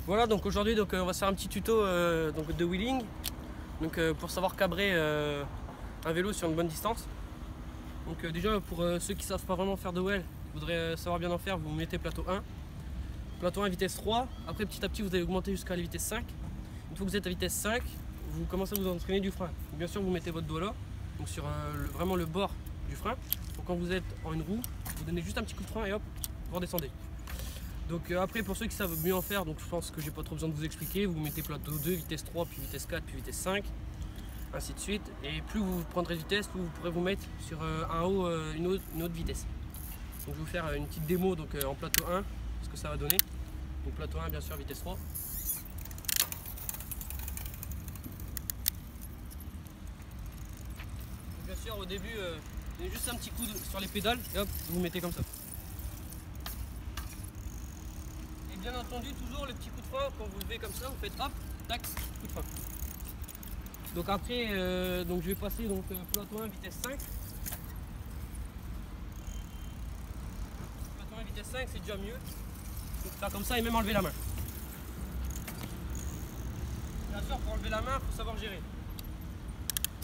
Voilà, donc aujourd'hui on va faire un petit tuto de wheeling pour savoir cabrer un vélo sur une bonne distance. Donc déjà pour ceux qui ne savent pas vraiment faire de wheel, vous voudrez savoir bien en faire, vous mettez plateau 1. Plateau 1 vitesse 3, après petit à petit vous allez augmenter jusqu'à la vitesse 5. Une fois que vous êtes à vitesse 5, vous commencez à vous entraîner du frein. Bien sûr vous mettez votre doigt là, donc sur vraiment le bord du frein. Pour quand vous êtes en une roue, vous donnez juste un petit coup de frein et hop, vous redescendez. Donc après pour ceux qui savent mieux en faire, donc je pense que j'ai pas trop besoin de vous expliquer, vous mettez plateau 2, vitesse 3, puis vitesse 4, puis vitesse 5, ainsi de suite. Et plus vous prendrez de vitesse, plus vous pourrez vous mettre sur une autre vitesse. Donc je vais vous faire une petite démo en plateau 1, ce que ça va donner. Donc plateau 1 bien sûr vitesse 3. Donc, bien sûr au début, vous donnez juste un petit coup sur les pédales et hop, vous mettez comme ça. Bien entendu, toujours le petit coup de frein, quand vous levez comme ça, vous faites hop, tac, coup de frein. Donc après, je vais passer plateau 1 vitesse 5. Plateau 1 vitesse 5, c'est déjà mieux. Donc faire comme ça et même enlever la main. Bien sûr, pour enlever la main, il faut savoir gérer.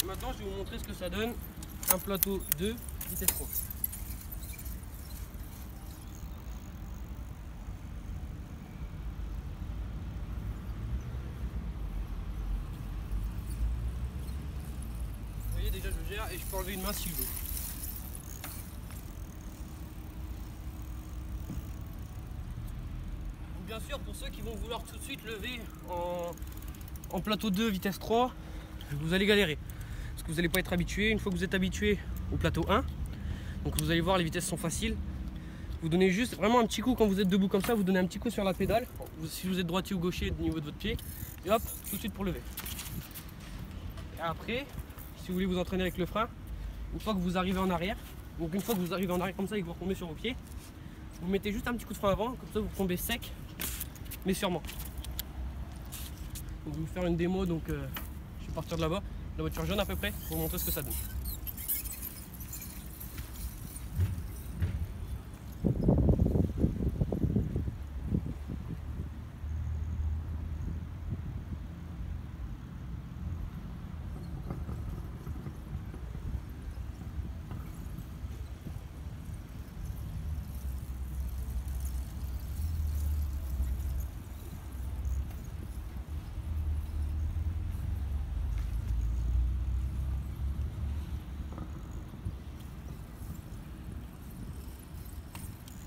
Et maintenant, je vais vous montrer ce que ça donne un plateau 2 vitesse 3. Déjà je gère et je peux enlever une main si je veux. Donc bien sûr pour ceux qui vont vouloir tout de suite lever en plateau 2 vitesse 3, vous allez galérer. Parce que vous n'allez pas être habitué. Une fois que vous êtes habitué au plateau 1, donc vous allez voir les vitesses sont faciles. Vous donnez juste vraiment un petit coup quand vous êtes debout comme ça, vous donnez un petit coup sur la pédale. Si vous êtes droitier ou gaucher au niveau de votre pied, et hop, tout de suite pour lever. Et après, si vous voulez vous entraîner avec le frein, une fois que vous arrivez en arrière, donc une fois que vous arrivez en arrière comme ça et que vous retombez sur vos pieds, vous mettez juste un petit coup de frein avant, comme ça vous tombez sec, mais sûrement. Donc je vais vous faire une démo, je vais partir de là-bas, la voiture jaune à peu près, pour vous montrer ce que ça donne.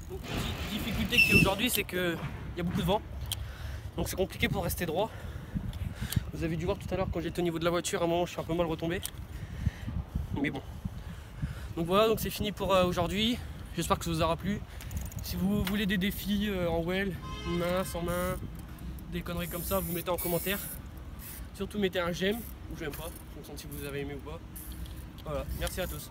Donc, la difficulté qu'il y a aujourd'hui, c'est qu'il y a beaucoup de vent, donc c'est compliqué pour rester droit. Vous avez dû voir tout à l'heure quand j'étais au niveau de la voiture, à un moment je suis un peu mal retombé, mais bon. Donc voilà, donc c'est fini pour aujourd'hui. J'espère que ça vous aura plu. Si vous voulez des défis en wheel, main, sans main, des conneries comme ça, vous mettez en commentaire. Surtout mettez un j'aime ou j'aime pas, en fonction de si vous avez aimé ou pas. Voilà, merci à tous.